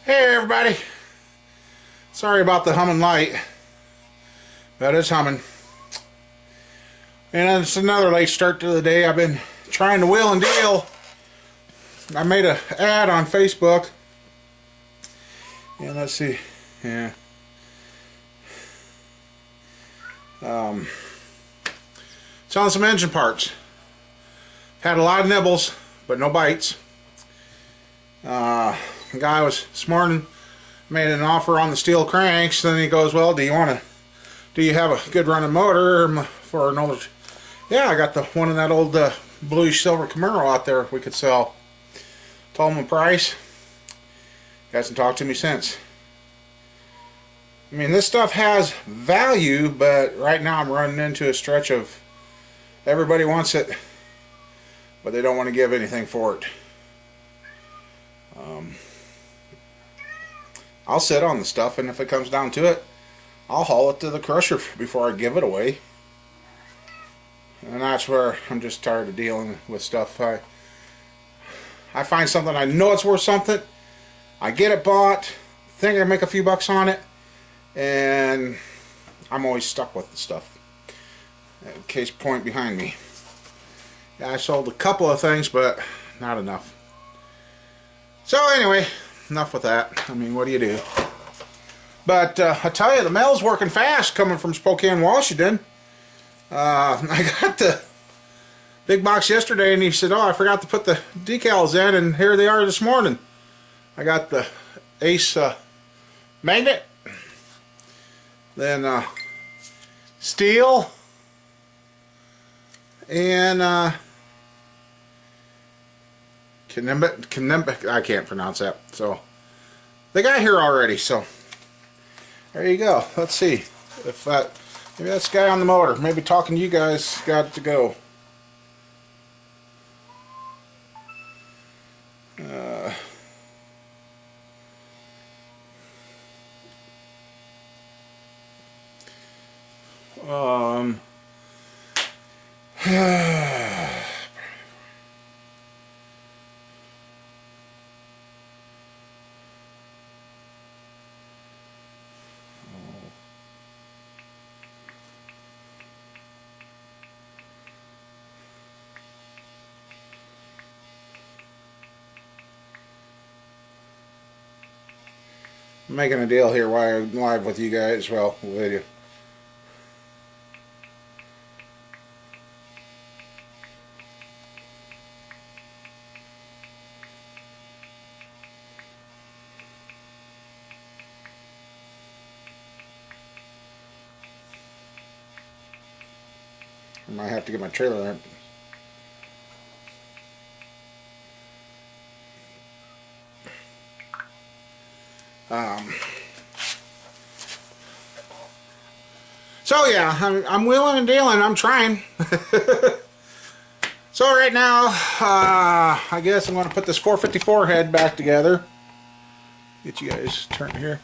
Hey everybody, sorry about the humming light, but it's humming. And it's another late start to the day. I've been trying to wheel and deal. I made an ad on Facebook, and let's see, yeah. Selling some engine parts. Had a lot of nibbles, but no bites. The guy was this morning, made an offer on the steel cranks. Then he goes, "Well, do you have a good running motor for an older?" Yeah, I got the one in that old bluish silver Camaro out there we could sell. Told him the price. He hasn't talked to me since. I mean, this stuff has value, but right now I'm running into a stretch of everybody wants it, but they don't want to give anything for it. I'll sit on the stuff, and if it comes down to it, I'll haul it to the crusher before I give it away. And that's where I'm just tired of dealing with stuff. I find something, I know it's worth something, I get it bought, think I can make a few bucks on it, and I'm always stuck with the stuff. Case point behind me. Yeah, I sold a couple of things, but not enough. So anyway, enough with that. I mean, what do you do? But I tell you, the mail's working fast coming from Spokane, Washington. I got the big box yesterday, and he said, "Oh, I forgot to put the decals in," and here they are this morning. I got the Ace magnet, then steel, and I can't pronounce that. So they got here already. So there you go. Let's see if maybe that's the guy on the motor. Maybe talking to you guys got to go. I'm making a deal here while I'm live with you guys. Well, with you. I might have to get my trailer up. So yeah, I'm wheeling and dealing. I'm trying. So right now, I guess I'm going to put this 454 head back together. Get you guys turned here.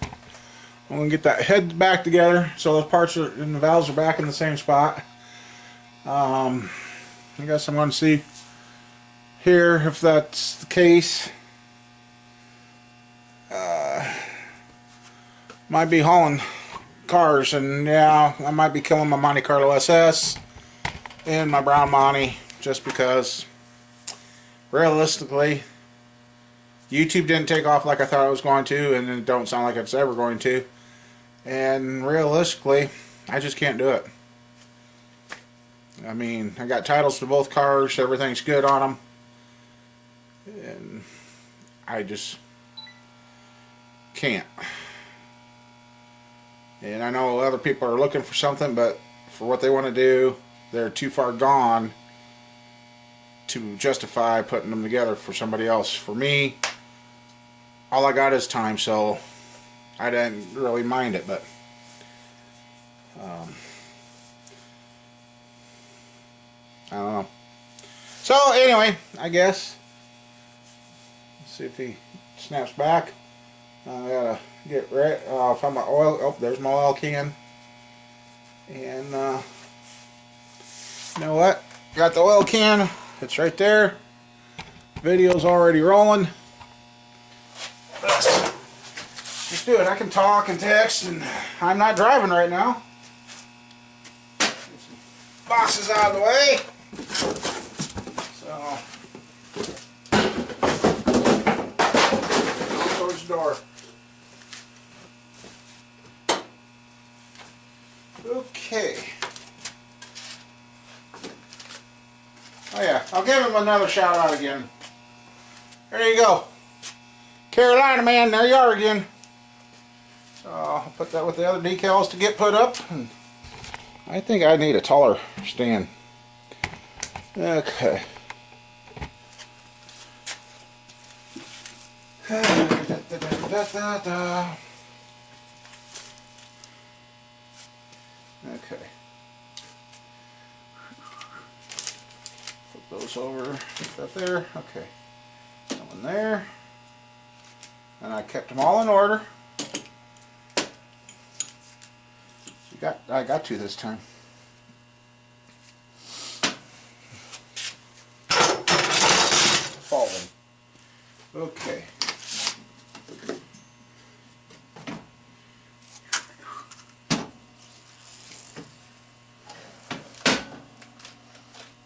I'm going to get that head back together so those parts and the valves are back in the same spot. I guess I'm going to see here if that's the case. Might be hauling cars, and yeah, I might be killing my Monte Carlo SS and my Brown Monte just because realistically YouTube didn't take off like I thought it was going to, and it don't sound like it's ever going to, and realistically I just can't do it. I mean, I got titles to both cars, everything's good on them, and I just can't. And I know other people are looking for something, but for what they want to do, they're too far gone to justify putting them together for somebody else. For me, all I got is time, so I didn't really mind it, but I don't know. So anyway, I guess let's see if he snaps back. I gotta get right. Find my oil. Oh, there's my oil can. And you know what? Got the oil can. It's right there. Video's already rolling. Let's Let's do it. I can talk and text, and I'm not driving right now. Get some boxes out of the way. So, I'll close the door. Okay. Oh yeah, I'll give him another shout out again. There you go. Carolina man, there you are again. So I'll put that with the other decals to get put up. And I think I need a taller stand. Okay. Okay. Flip those over. Put that there. Okay. That one there. And I kept them all in order. I got to this time. Falling. Okay.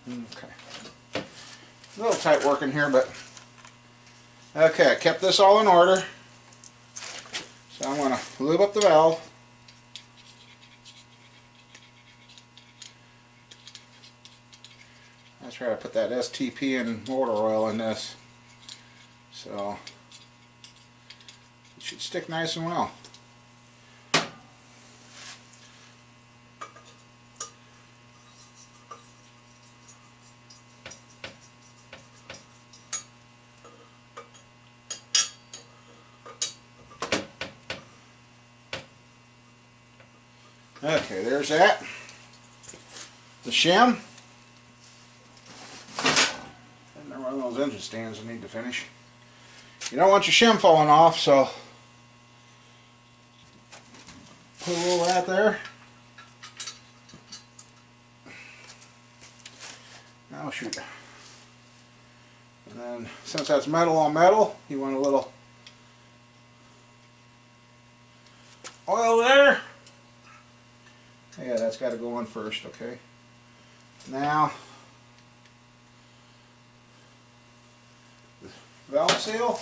Okay. A little tight working here, but okay, I kept this all in order. So I'm going to lube up the valve. I try to put that STP and motor oil in this. So it should stick nice and well. Okay, there's that. The shim. And they're one of those engine stands I need to finish. You don't want your shim falling off, so put a little of that there. Oh shoot. And then since that's metal on metal, you want a little oil there. Yeah, that's got to go on first, okay? Now, the valve seal,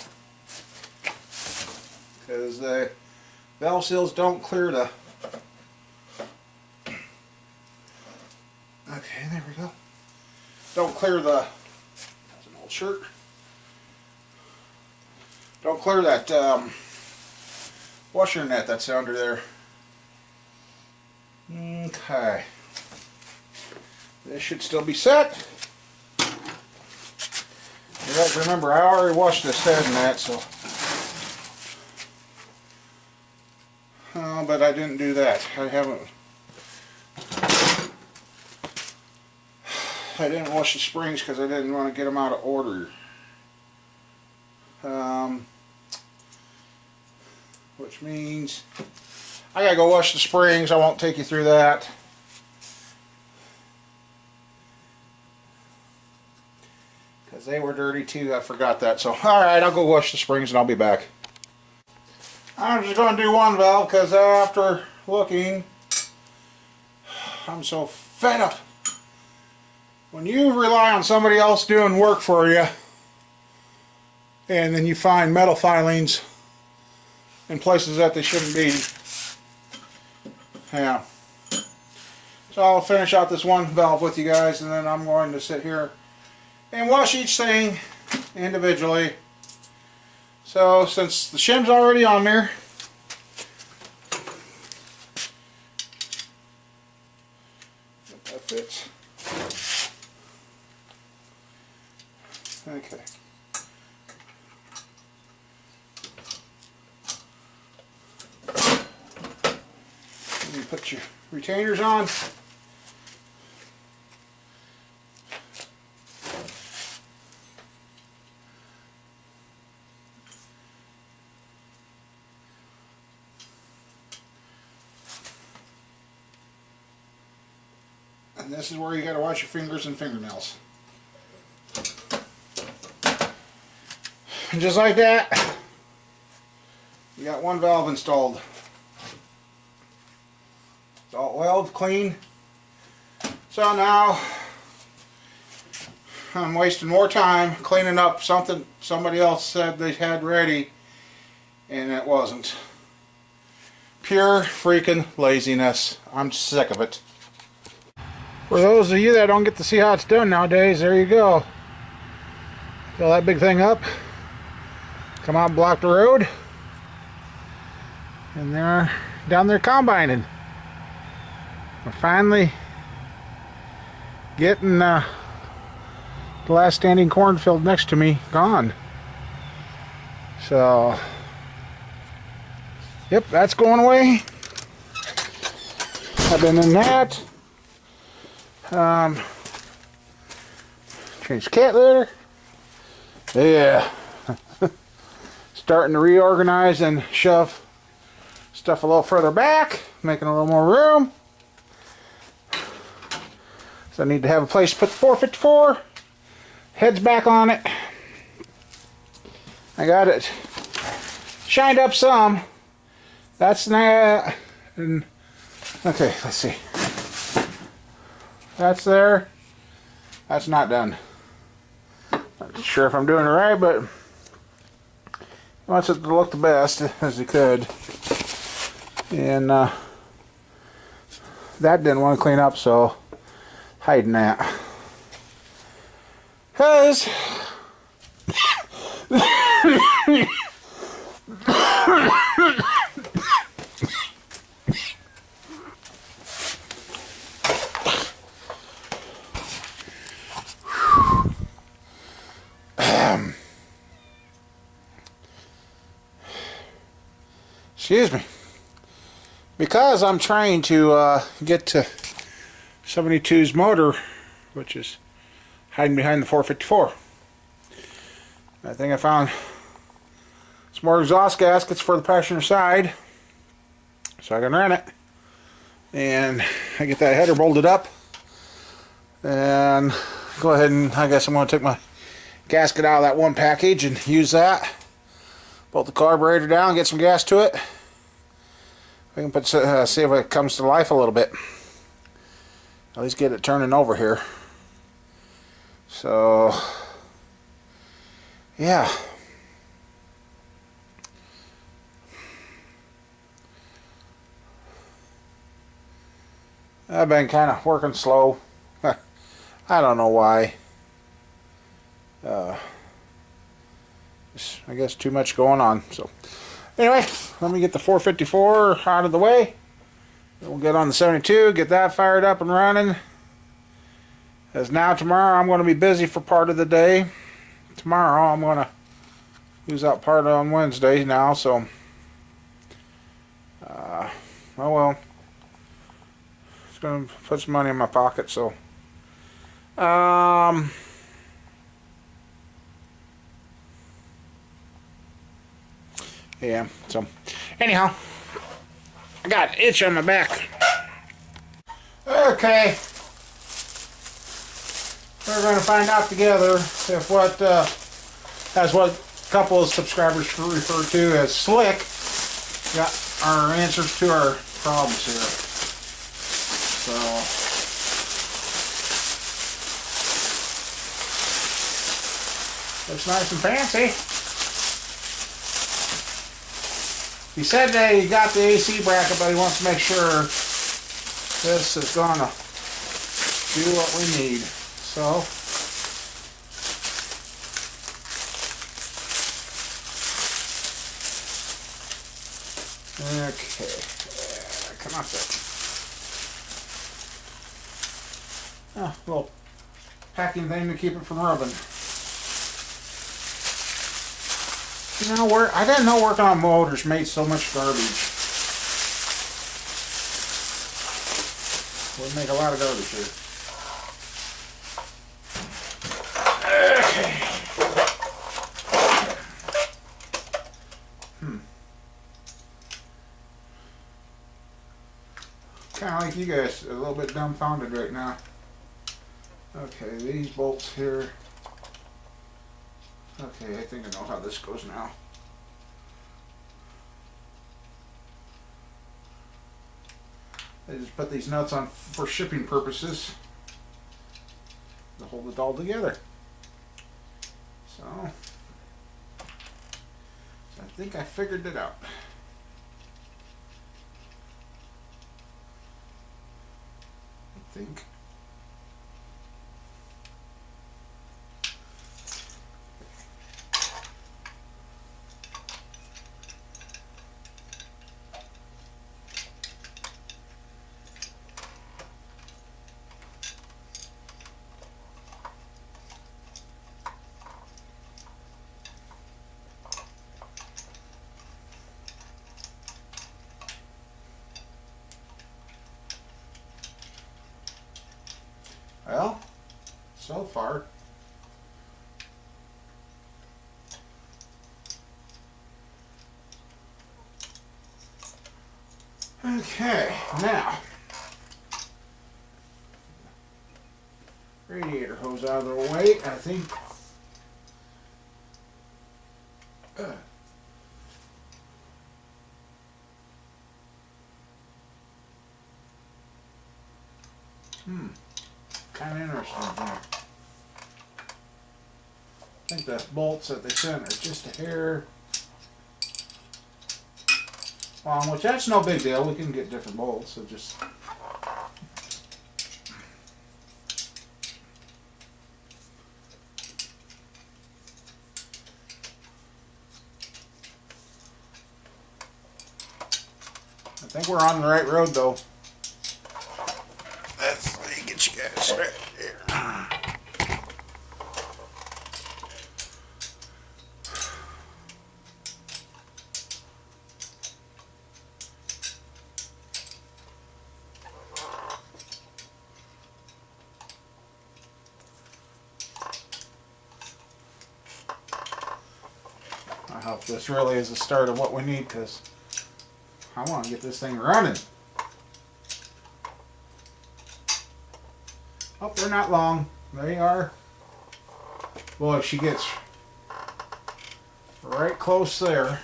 because the valve seals don't clear the... Okay, there we go. Don't clear the... That's an old shirt. Don't clear that washer net that's under there. Okay, this should still be set. You guys remember, I already washed this head and that, so. But I didn't do that. I didn't wash the springs because I didn't want to get them out of order. Which means I gotta go wash the springs. I won't take you through that. Because they were dirty too. I forgot that. So, alright, I'll go wash the springs and I'll be back. I'm just going to do one valve because after looking, I'm so fed up. When you rely on somebody else doing work for you, and then you find metal filings in places that they shouldn't be. Yeah. So I'll finish out this one valve with you guys, and then I'm going to sit here and wash each thing individually. So since the shim's already on there, if that fits. Okay. You put your retainers on. And this is where you got to wash your fingers and fingernails. And just like that, We got one valve installed. It's all oiled, clean. So now I'm wasting more time cleaning up something somebody else said they had ready, and it wasn't. Pure freaking laziness. I'm sick of it. For those of you that don't get to see how it's done nowadays, there you go. Fill that big thing up, come out and block the road, and they're down there combining. We're finally getting the last standing cornfield next to me gone. So, yep, that's going away. I've been in that. Changed cat litter. Yeah. Starting to reorganize and shove stuff a little further back, making a little more room. So I need to have a place to put the 454. Head's back on it. I got it shined up some. That's not. And okay, let's see. That's there. That's not done. Not sure if I'm doing it right, but he wants it to look the best as he could. And that didn't want to clean up, so hiding that. Cause excuse me. Because I'm trying to get to 72's motor, which is hiding behind the 454. I think I found some more exhaust gaskets for the passenger side, so I can run it. And I get that header bolted up, and go ahead and I guess I'm going to take my gasket out of that one package and use that. Bolt the carburetor down, get some gas to it. We can put see if it comes to life a little bit. At least get it turning over here. So, yeah. I've been kind of working slow. I don't know why. I guess too much going on. So, anyway, let me get the 454 out of the way. We'll get on the 72, get that fired up and running. As now tomorrow I'm going to be busy for part of the day. Tomorrow I'm going to use that part on Wednesday now, so oh well. It's going to put some money in my pocket, so yeah, so anyhow, I got an itch on my back. Okay. We're going to find out together if what, as what a couple of subscribers refer to as slick, got our answers to our problems here. So, looks nice and fancy. He said that he got the AC bracket, but he wants to make sure this is going to do what we need. So, okay, come on, sir. Oh, little packing thing to keep it from rubbing. You know, I didn't know working on motors made so much garbage. Would make a lot of garbage here. Okay. Kind of like you guys, a little bit dumbfounded right now. Okay, these bolts here. Okay, I think I know how this goes now. I just put these nuts on for shipping purposes to hold it all together. So I think I figured it out. I think. Well, so far, okay, now, radiator hose out of the way, I think. Kind of interesting here. I think the bolts that they sent are just a hair. Which that's no big deal. We can get different bolts. So just. I think we're on the right road though. Let me get you guys right here. I hope this really is the start of what we need, because I want to get this thing running. Oh, they're not long. They are. Boy, she gets right close there.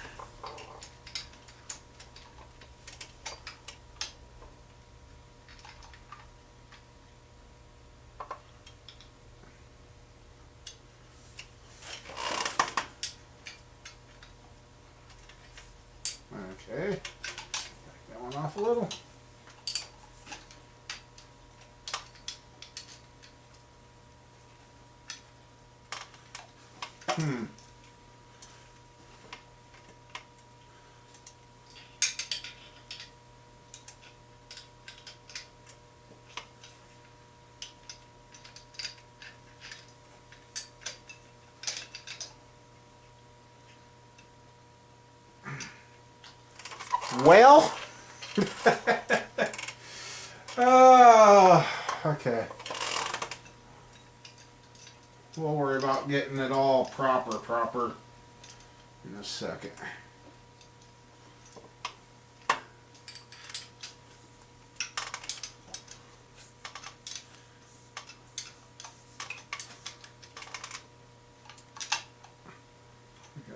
Okay. Back that one off a little. Well, okay. We'll worry about getting it all proper in a second. Okay,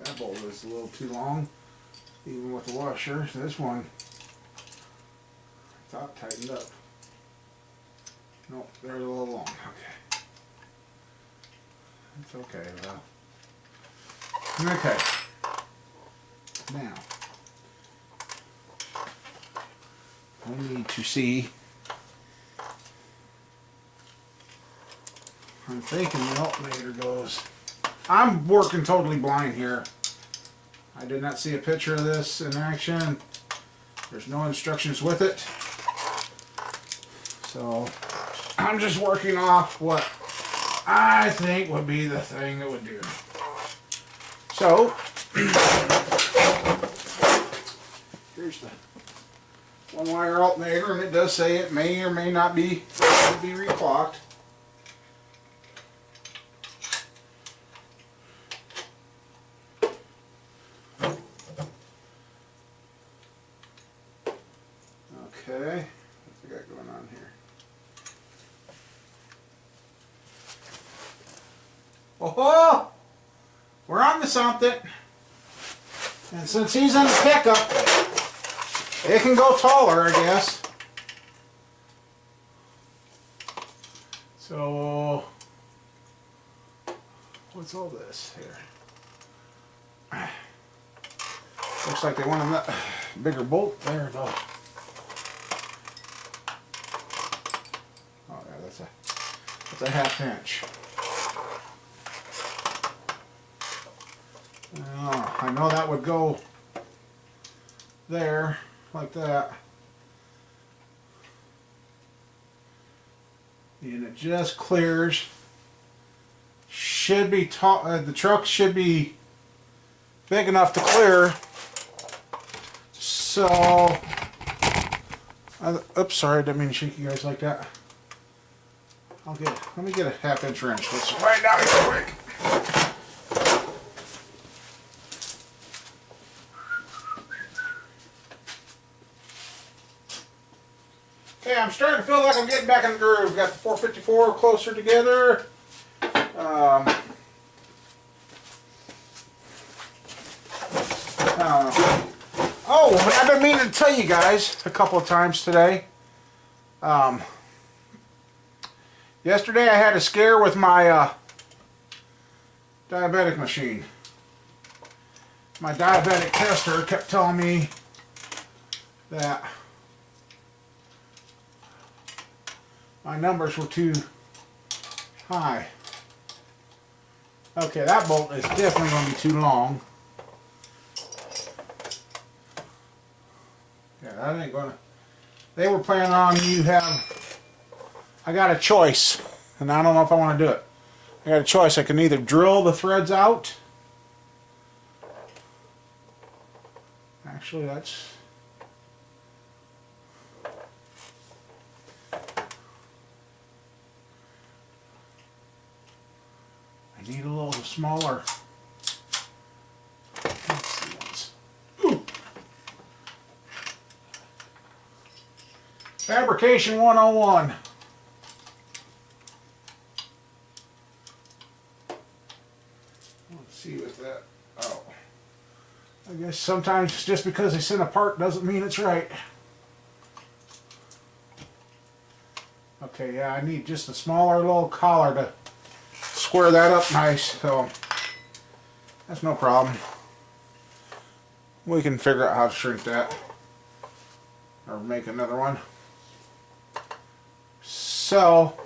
that bolt is a little too long, even with the washer. This one, I thought tightened up. Nope, they're a little long. Okay. It's okay though. Okay. Now, I need to see. I'm thinking the alternator goes. I'm working totally blind here. I did not see a picture of this in action. There's no instructions with it. So I'm just working off what I think would be the thing that would do. So here's the one wire alternator, and it does say it may or may not be reclocked. Okay, what's we got going on here? Oh, we're on to something. And since he's in the pickup, it can go taller, I guess. So what's all this here? Looks like they wanted that bigger bolt there though. Oh yeah, that's a ½ inch. I know that would go there like that. And it just clears. Should be the truck should be big enough to clear. So, oops, sorry, I didn't mean to shake you guys like that. Let me get a ½ inch wrench. Let's find out real quick. Okay, I'm starting to feel like I'm getting back in the groove. Got the 454 closer together. Oh, I've been meaning to tell you guys a couple of times today. Yesterday I had a scare with my diabetic machine. My diabetic tester kept telling me that my numbers were too high. Okay, that bolt is definitely going to be too long. Yeah, that ain't gonna. They were planning on I got a choice, and I don't know if I want to do it. I got a choice. I can either drill the threads out. Actually, that's. I need a little smaller. Let's see what's. Ooh. Fabrication 101. Let's see what's that. Oh. I guess sometimes just because they send a part doesn't mean it's right. Okay, yeah, I need just a smaller little collar to square that up nice, so that's no problem. We can figure out how to shrink that or make another one. So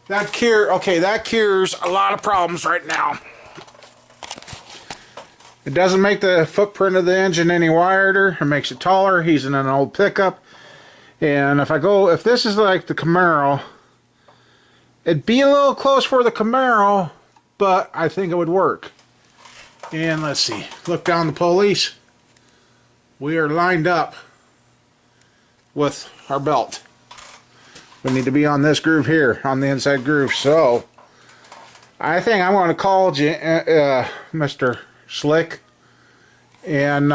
that cures a lot of problems right now. It doesn't make the footprint of the engine any wider. It makes it taller. He's in an old pickup, and if this is like the Camaro, it'd be a little close for the Camaro, but I think it would work. And let's see, look down the pulleys. We are lined up with our belt. We need to be on this groove here, on the inside groove. So I think I'm going to call Mr. Slick and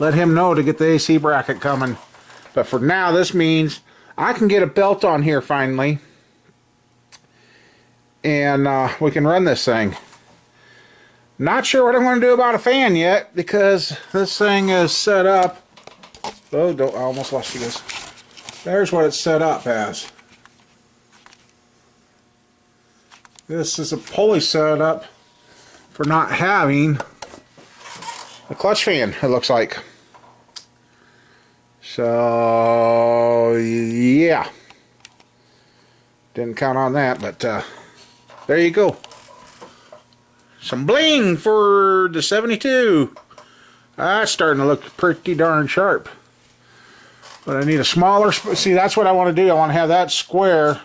let him know to get the AC bracket coming. But for now, this means I can get a belt on here finally, and we can run this thing. Not sure what I'm going to do about a fan yet, because this thing is set up. Oh, I almost lost you guys. There's what it's set up as. This is a pulley setup for not having a clutch fan, it looks like. So, yeah. Didn't count on that, but there you go. Some bling for the 72. That's starting to look pretty darn sharp. But I need a smaller, see, that's what I want to do. I want to have that square,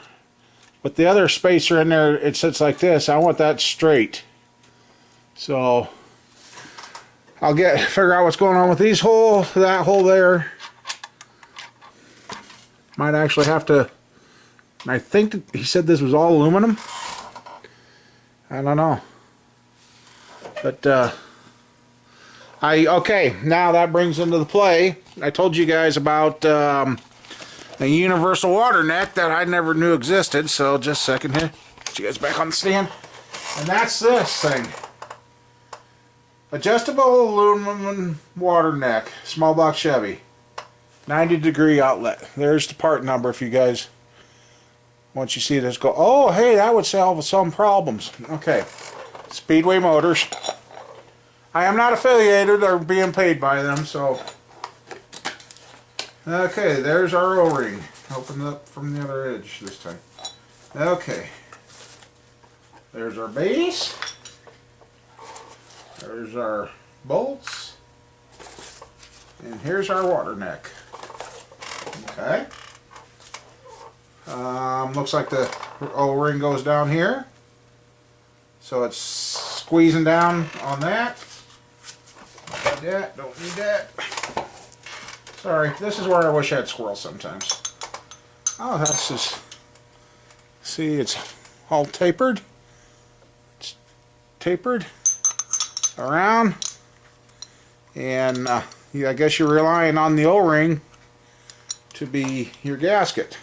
but the other spacer in there, it sits like this. I want that straight. So I'll figure out what's going on with these holes, that hole there. Might actually have to, I think that he said this was all aluminum. I don't know. But okay, now that brings into the play. I told you guys about a universal water neck that I never knew existed. So just a second here. Get you guys back on the stand. And that's this thing. Adjustable aluminum water neck. Small block Chevy. 90-degree outlet. There's the part number if you guys Once you see this, go, oh, hey, that would solve some problems. Okay, Speedway Motors. I am not affiliated or being paid by them, so. Okay, there's our O-ring. Open it up from the other edge this time. Okay. There's our base. There's our bolts. And here's our water neck. Okay. Looks like the O-ring goes down here. So it's squeezing down on that. Don't need that, don't need that. Sorry, this is where I wish I had squirrels sometimes. Oh, that's just... See, it's all tapered. It's tapered around. And I guess you're relying on the O-ring to be your gasket.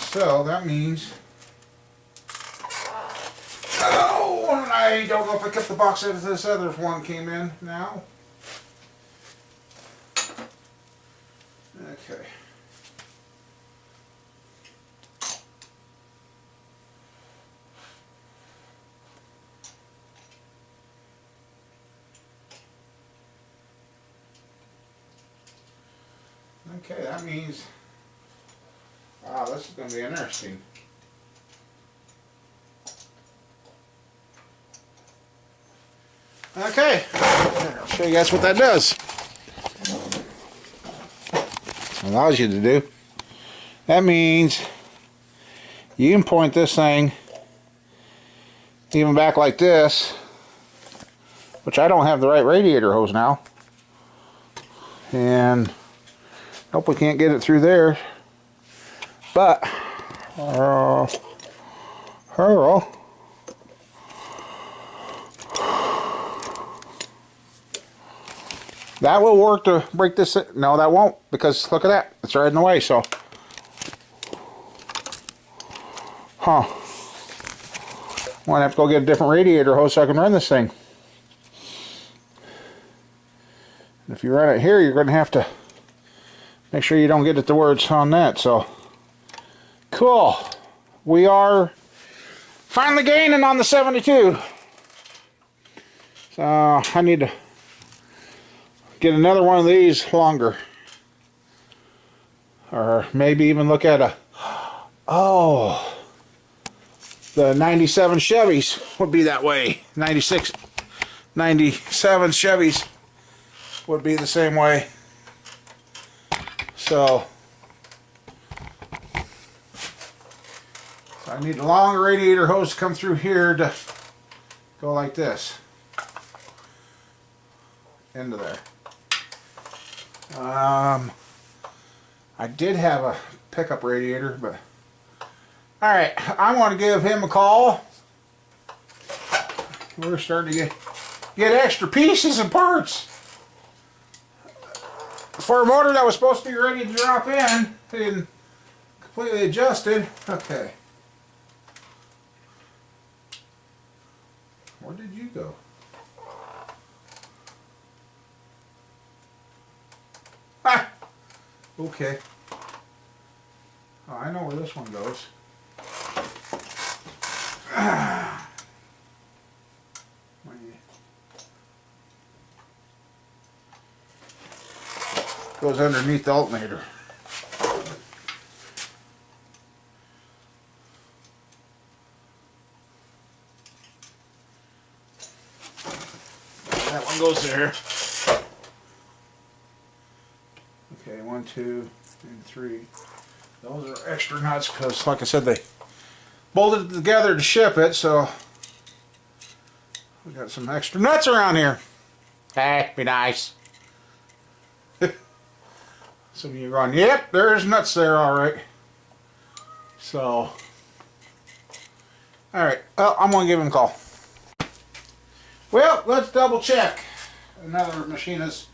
So that means... Oh, I don't know if I kept the box as this other one came in now. Okay. Okay, that means, wow, this is going to be interesting. Okay, I'll show you guys what that does. It allows you to do. That means you can point this thing even back like this, which I don't have the right radiator hose now. And hope we can't get it through there. But that will work to break this. No, that won't, because look at that. It's right in the way, so. Huh. I'm gonna have to go get a different radiator hose so I can run this thing. And if you run it here, you're gonna have to make sure you don't get it to where it's on that, so. Cool. We are finally gaining on the 72. So I need to get another one of these longer. Or maybe even look at a, oh, the 97 Chevys would be that way. 96, 97 Chevys would be the same way. So I need a long radiator hose to come through here to go like this. Into there. I did have a pickup radiator, but alright, I want to give him a call. We're starting to get extra pieces and parts for a motor that was supposed to be ready to drop in and completely adjusted. Okay. Where did you go? Ah! Okay. Oh, I know where this one goes. Ah. Goes underneath the alternator. That one goes there. Okay, 1, 2, and 3. Those are extra nuts because, like I said, they bolted it together to ship it, so we got some extra nuts around here. Hey, be nice. Some of you are going, yep, there's nuts there, alright. So, alright, well, I'm going to give him a call. Well, let's double check. Another machinist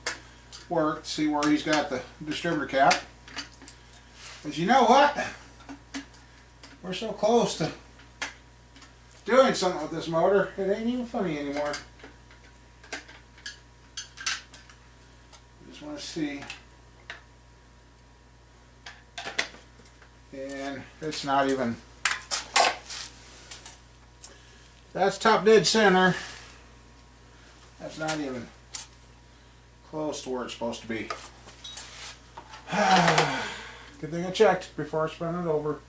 worked, see where he's got the distributor cap. Because you know what? We're so close to doing something with this motor, it ain't even funny anymore. Just want to see. And it's not even, that's top dead center. That's not even close to where it's supposed to be. Good thing I checked before I spun it over.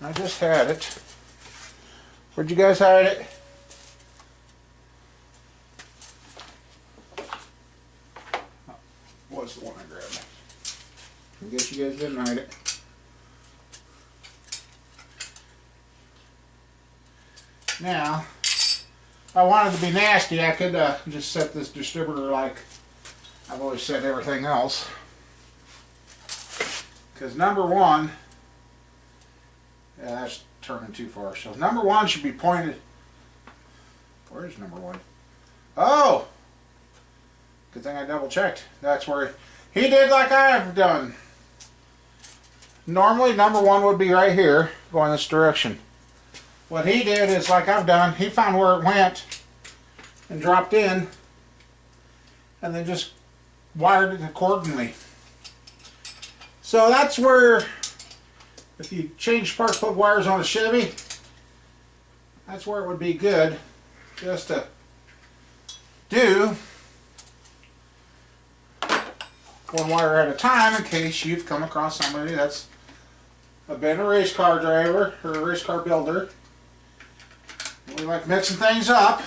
I just had it. Where'd you guys hide it? Oh, was the one I grabbed. I guess you guys didn't hide it. Now, if I wanted to be nasty, I could just set this distributor like I've always set everything else. Because number one, yeah, that's turning too far. So number one should be pointed. Where's number one? Oh! Good thing I double checked. That's where he did like I've done. Normally number one would be right here, going this direction. What he did is like I've done, he found where it went and dropped in and then just wired it accordingly. So that's where, if you change spark plug wires on a Chevy, that's where it would be good just to do one wire at a time in case you've come across somebody that's been a race car driver or a race car builder. We like mixing things up.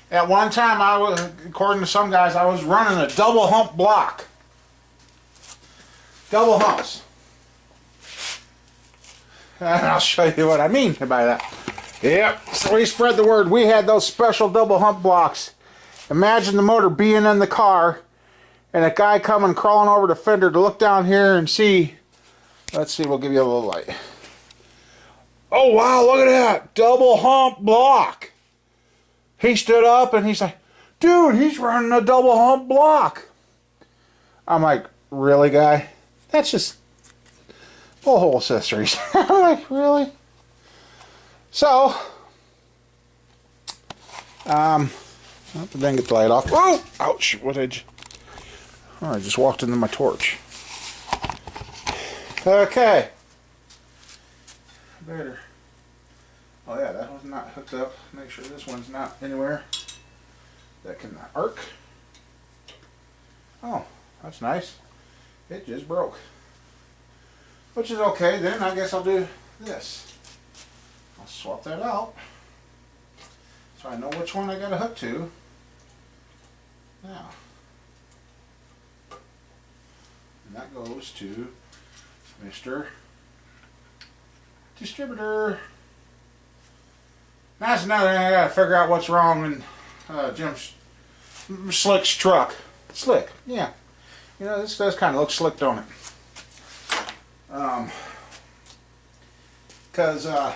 At one time, I was, according to some guys, I was running a double hump block. Double humps. And I'll show you what I mean by that. Yep, so we spread the word. We had those special double hump blocks. Imagine the motor being in the car and a guy coming crawling over the fender to look down here and see. Let's see, we'll give you a little light. Oh wow, look at that. Double hump block. He stood up and he's like, dude, he's running a double hump block. I'm like, really, guy? That's just bullhole accessories. I'm like, really? So, then get the light off. Oh, ouch! What did you? Oh, I just walked into my torch. Okay. Better. Oh yeah, that one's not hooked up. Make sure this one's not anywhere that can arc. Oh, that's nice. It just broke. Which is okay, then I guess I'll do this. I'll swap that out so I know which one I got to hook to. Now, and that goes to Mr. Distributor. That's another thing I got to figure out what's wrong in Jim Slick's truck. Slick, yeah. You know, this does kind of look slick, don't it? Because I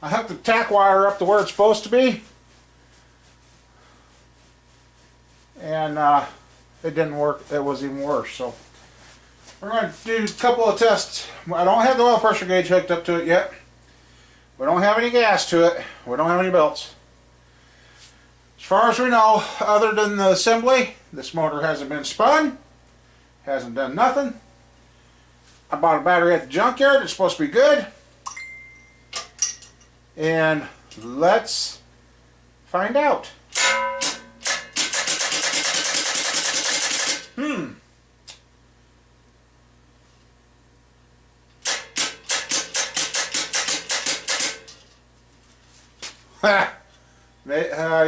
hooked the tack wire up to where it's supposed to be, and it didn't work. It was even worse. So we're going to do a couple of tests. I don't have the oil pressure gauge hooked up to it yet. We don't have any gas to it. We don't have any belts. As far as we know, other than the assembly, this motor hasn't been spun, hasn't done nothing. I bought a battery at the junkyard. It's supposed to be good. And let's find out.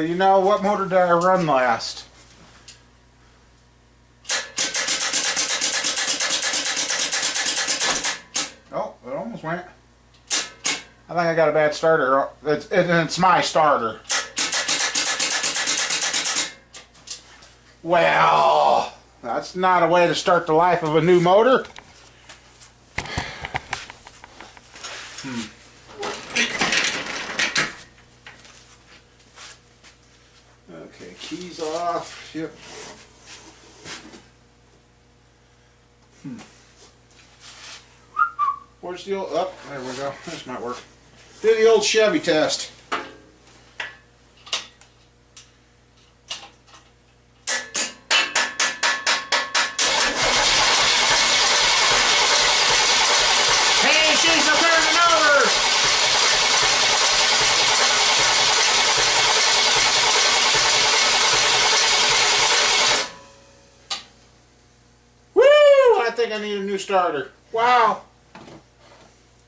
You know, what motor did I run last? Oh, it almost went. I think I got a bad starter. It's my starter. Well, that's not a way to start the life of a new motor. Okay, keys off. Yep. Where's the old... Oh, there we go. This might work. Do the old Chevy test. I need a new starter. Wow!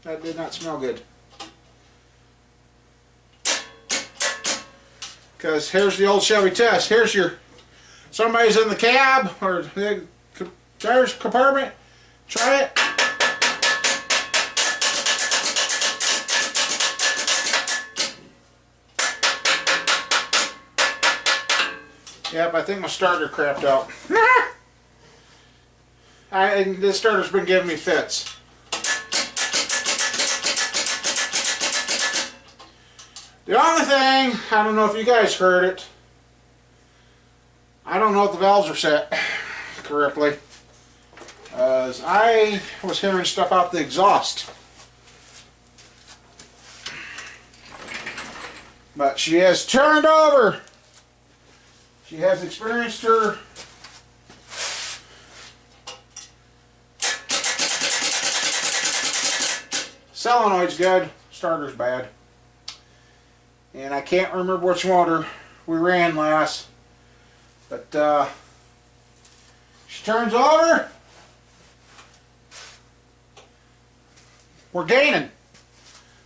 That did not smell good. Because here's the old Chevy test. Here's your, somebody's in the cab or the driver's compartment. Try it. Yep, I think my starter crapped out. And this starter's been giving me fits. The only thing, I don't know if you guys heard it, I don't know if the valves are set correctly. I was hearing stuff out the exhaust. But she has turned over. She has experienced her solenoid's good, starter's bad. And I can't remember which motor we ran last. But she turns over. We're gaining.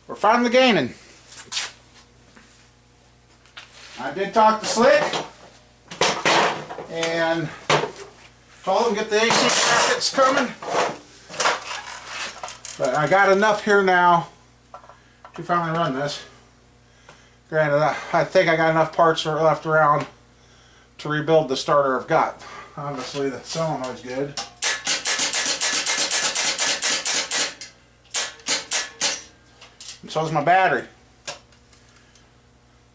We're finally gaining. I did talk to Slick and told him get the AC brackets coming. But I got enough here now to finally run this. Granted, I think I got enough parts left around to rebuild the starter I've got. Obviously the solenoid's good. And so is my battery.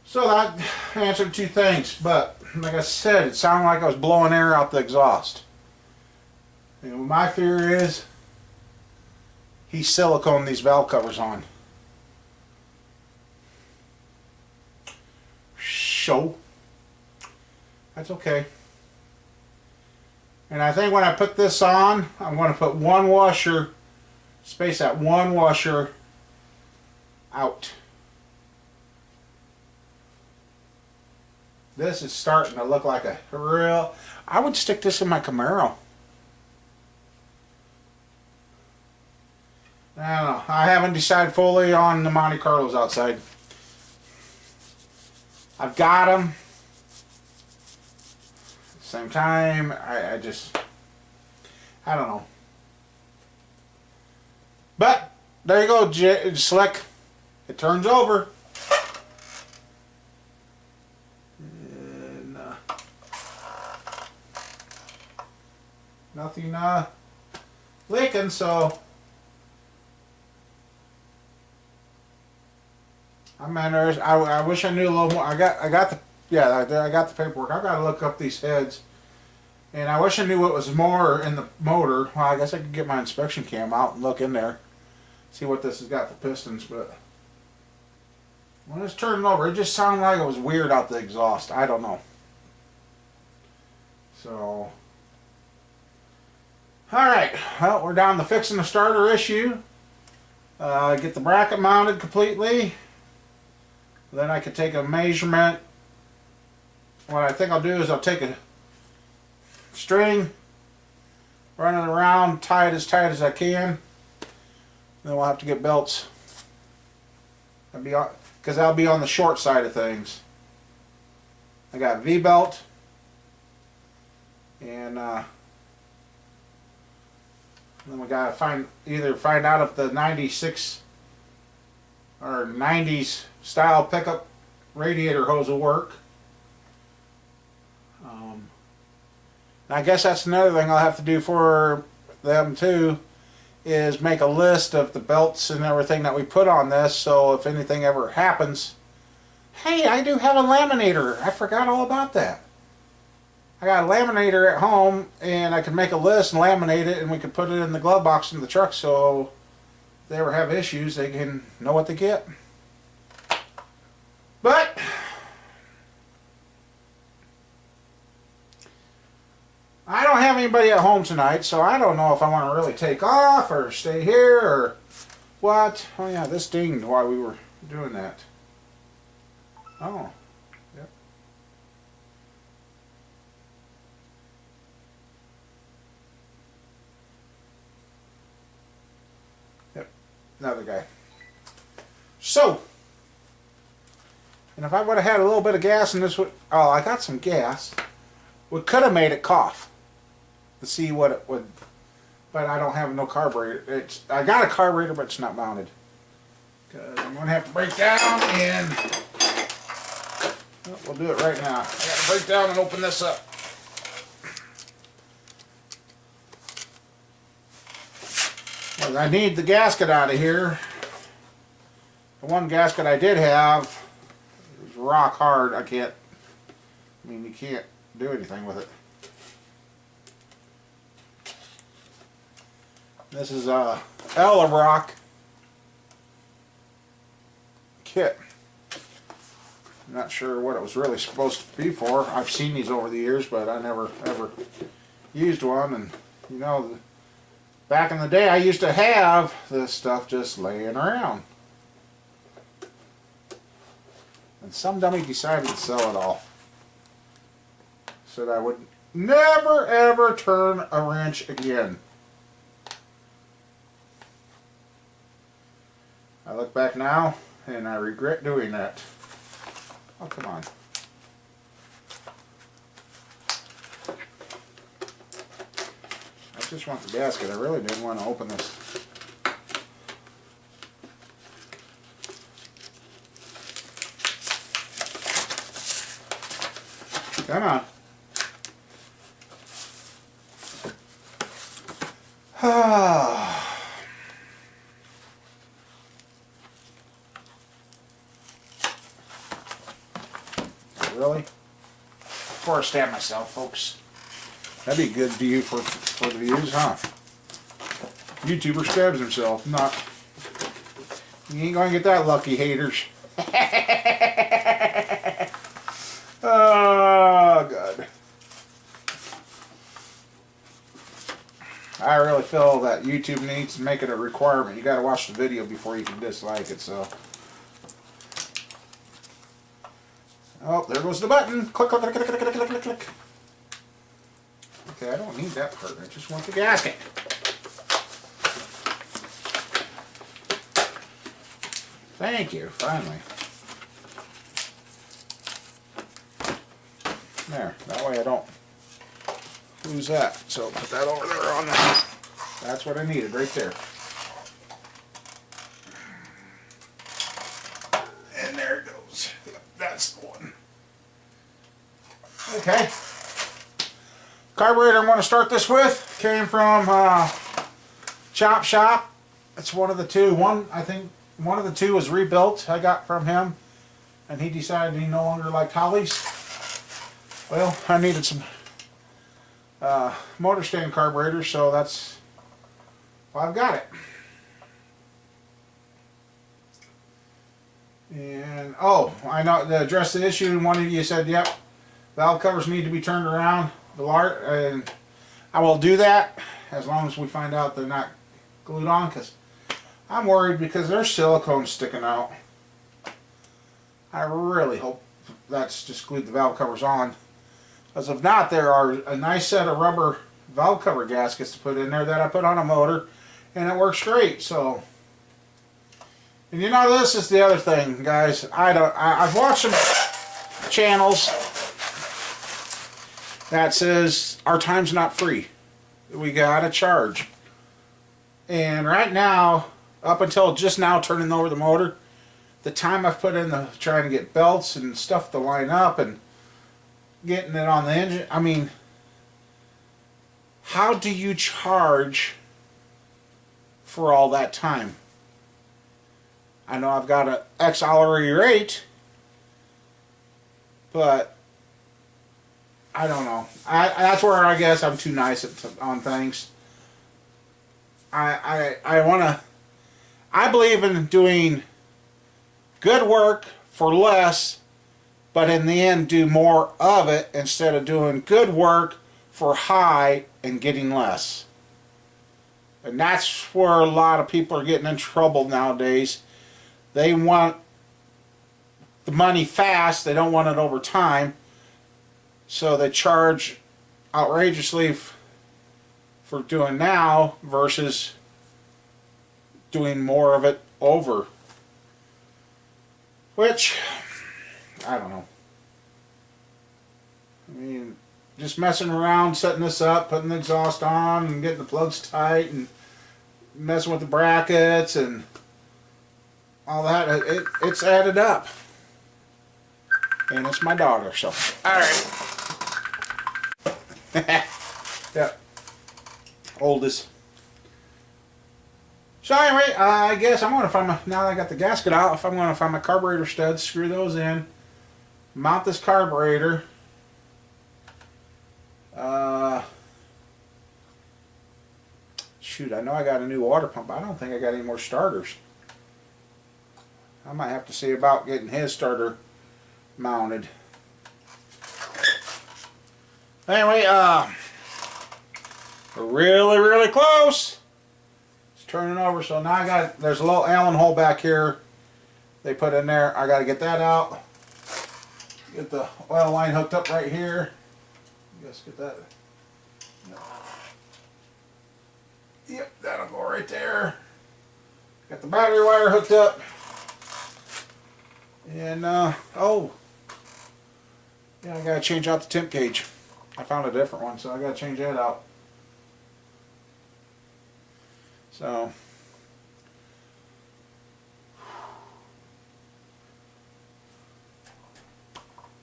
So that answered two things, but like I said, it sounded like I was blowing air out the exhaust. And my fear is he siliconed these valve covers on. So that's okay. And I think when I put this on, I'm going to put one washer, space that one washer out. This is starting to look like a real, I would stick this in my Camaro. I don't know. I haven't decided fully on the Monte Carlos outside. I've got them. At the same time, I don't know. But, there you go, Slick. It turns over. And, nothing leaking, so I wish I knew a little more. I got the paperwork. I got to look up these heads, and I wish I knew what was more in the motor. Well, I guess I could get my inspection cam out and look in there, see what this has got for pistons. But when it's turning over, it just sounded like it was weird out the exhaust. I don't know. So, all right. Well, we're down to fixing the starter issue. Get the bracket mounted completely. Then I could take a measurement. What I think I'll do is I'll take a string, run it around, tie it as tight as I can. Then we'll have to get belts. Because I'll be on the short side of things. I got V-belt. And then we gotta either find out if the 96 or 90s style pickup radiator hose will work. I guess that's another thing I'll have to do for them too, is make a list of the belts and everything that we put on this, so if anything ever happens, hey, I do have a laminator. I forgot all about that. I got a laminator at home, and I can make a list and laminate it, and we can put it in the glove box in the truck, so if they ever have issues, they can know what to get. But I don't have anybody at home tonight, so I don't know if I want to really take off or stay here or what. Oh yeah, this dinged while we were doing that. Oh, yep. another guy. So, and if I would have had a little bit of gas in this, oh, I got some gas. We could have made it cough to see what it would, but I don't have no carburetor. I got a carburetor, but it's not mounted. Because I'm going to have to break down and we'll do it right now. I got to break down and open this up. Well, I need the gasket out of here. The one gasket I did have was rock hard. You can't do anything with it. This is a Rock kit. I'm not sure what it was really supposed to be for. I've seen these over the years, but I never ever used one. And you know, back in the day I used to have this stuff just laying around. And some dummy decided to sell it all. Said I would never ever turn a wrench again. I look back now and I regret doing that. Oh, come on. I just want the gasket. I really didn't want to open this. Come on. Really? Before I stab myself, folks. That'd be a good view for the views, huh? YouTuber stabs himself. Not. You ain't gonna get that lucky, haters. Oh, God. I really feel that YouTube needs to make it a requirement. You gotta watch the video before you can dislike it, so. Oh, there goes the button. Click, click, click, click, click, click, click, click. Okay, I don't need that part. I just want the gasket. Thank you, finally. There, that way I don't lose that. So put that over there on that. That's what I needed right there. And there it goes. That's the one. Okay. Carburetor I'm going to start this with came from Chop Shop. It's one of the two. I think one of the two was rebuilt. I got from him, and he decided he no longer liked Hollies. Well, I needed some motor stand carburetors, so that's why I've got it. And oh, I know to address the issue. One of you said, "Yep, valve covers need to be turned around." And I will do that as long as we find out they're not glued on, because I'm worried because there's silicone sticking out. I really hope that's just glued the valve covers on. Because if not, there are a nice set of rubber valve cover gaskets to put in there that I put on a motor, and it works great. So, and you know, this is the other thing, guys. I've watched some channels that says our time's not free. We gotta charge. And right now, up until just now turning over the motor, the time I've put in trying to get belts and stuff to line up and getting it on the engine. I mean, how do you charge for all that time? I know I've got an X hourly rate, but I don't know. That's where I guess I'm too nice on things. I believe in doing good work for less, but in the end do more of it instead of doing good work for high and getting less. And that's where a lot of people are getting in trouble nowadays. They want the money fast, they don't want it over time, so they charge outrageously for doing now versus doing more of it over. Which, I don't know. I mean, just messing around, setting this up, putting the exhaust on, and getting the plugs tight, and messing with the brackets, and all that, it's added up. And it's my daughter, so. Alright. Yeah. Oldest. So anyway, I guess I'm going to find my, now that I got the gasket out, if I'm going to find my carburetor studs, screw those in, mount this carburetor. Shoot, I know I got a new water pump, but I don't think I got any more starters. I might have to see about getting his starter mounted. Anyway, we're really close. It's turning over, so now I got, there's a little Allen hole back here they put in there. I got to get that out. Get the oil line hooked up right here. Just get that. Yep, that'll go right there. Got the battery wire hooked up. And, oh. Yeah, I gotta change out the temp gauge. I found a different one, so I gotta change that out. So.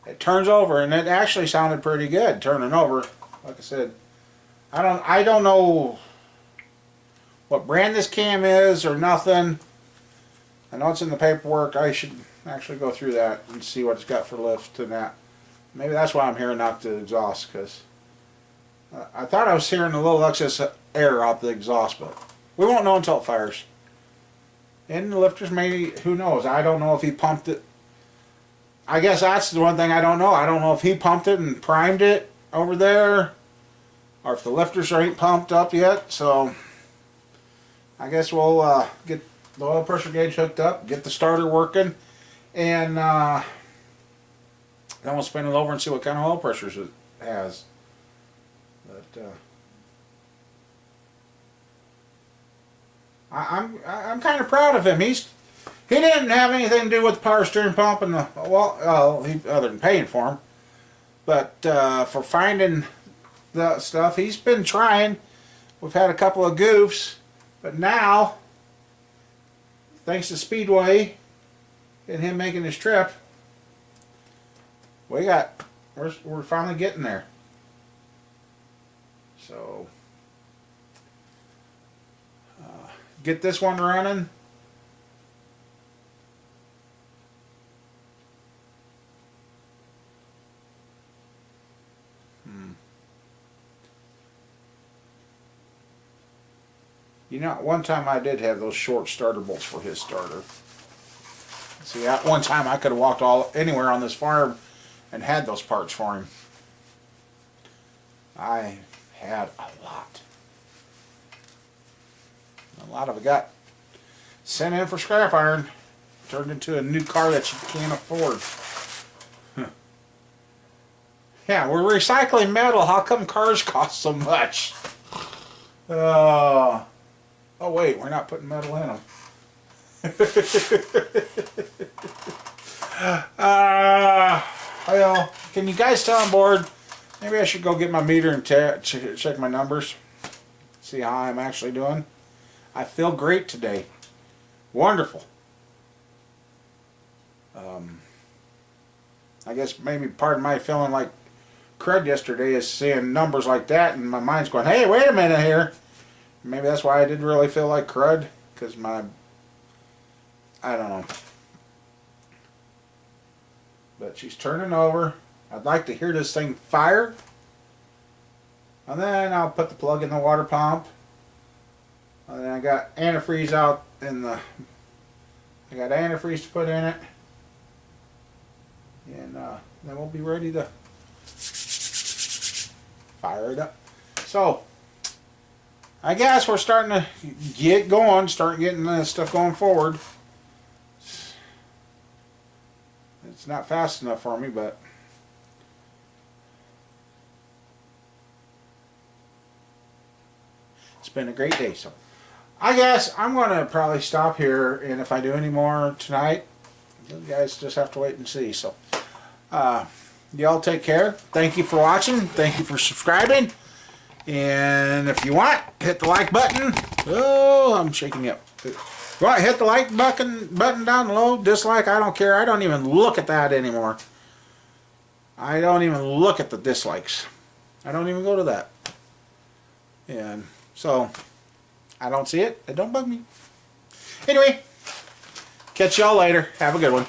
It turns over, and it actually sounded pretty good turning over. Like I said, I don't know what brand this cam is or nothing. I know it's in the paperwork. I should actually go through that and see what it's got for lift and that. Maybe that's why I'm hearing out the exhaust, because I thought I was hearing a little excess air out the exhaust, but we won't know until it fires. And the lifters maybe, who knows? I don't know if he pumped it. I guess that's the one thing I don't know. I don't know if he pumped it and primed it over there, or if the lifters ain't pumped up yet. So I guess we'll get the oil pressure gauge hooked up, get the starter working, and then we'll spin it over and see what kind of oil pressures it has. But I'm kind of proud of him. He didn't have anything to do with the power steering pump and the other than paying for him, but for finding the stuff, he's been trying. We've had a couple of goofs, but now, thanks to Speedway and him making his trip, we're finally getting there. So get this one running. You know, one time I did have those short starter bolts for his starter. See, at one time I could have walked anywhere on this farm and had those parts for him. I had a lot. A lot of it got sent in for scrap iron, turned into a new car that you can't afford. Yeah, we're recycling metal. How come cars cost so much? Oh wait, we're not putting metal in them. Well, can you guys tell I'm bored? Maybe I should go get my meter and check my numbers. See how I'm actually doing. I feel great today. Wonderful. I guess maybe part of my feeling like crud yesterday is seeing numbers like that and my mind's going, hey, wait a minute here. Maybe that's why I didn't really feel like crud, because I don't know. But she's turning over. I'd like to hear this thing fire. And then I'll put the plug in the water pump. And then I got antifreeze out in the... I got antifreeze to put in it. And then we'll be ready to fire it up. So, I guess we're starting to get going, start getting this stuff going forward. It's not fast enough for me, but it's been a great day. So I guess I'm going to probably stop here, and if I do any more tonight, you guys just have to wait and see. So, y'all take care. Thank you for watching. Thank you for subscribing. And if you want, hit the like button. Oh, I'm shaking you up. You want to hit the like button down below? Dislike, I don't care. I don't even look at that anymore. I don't even look at the dislikes. I don't even go to that. And so, I don't see it. It don't bug me. Anyway, catch y'all later. Have a good one.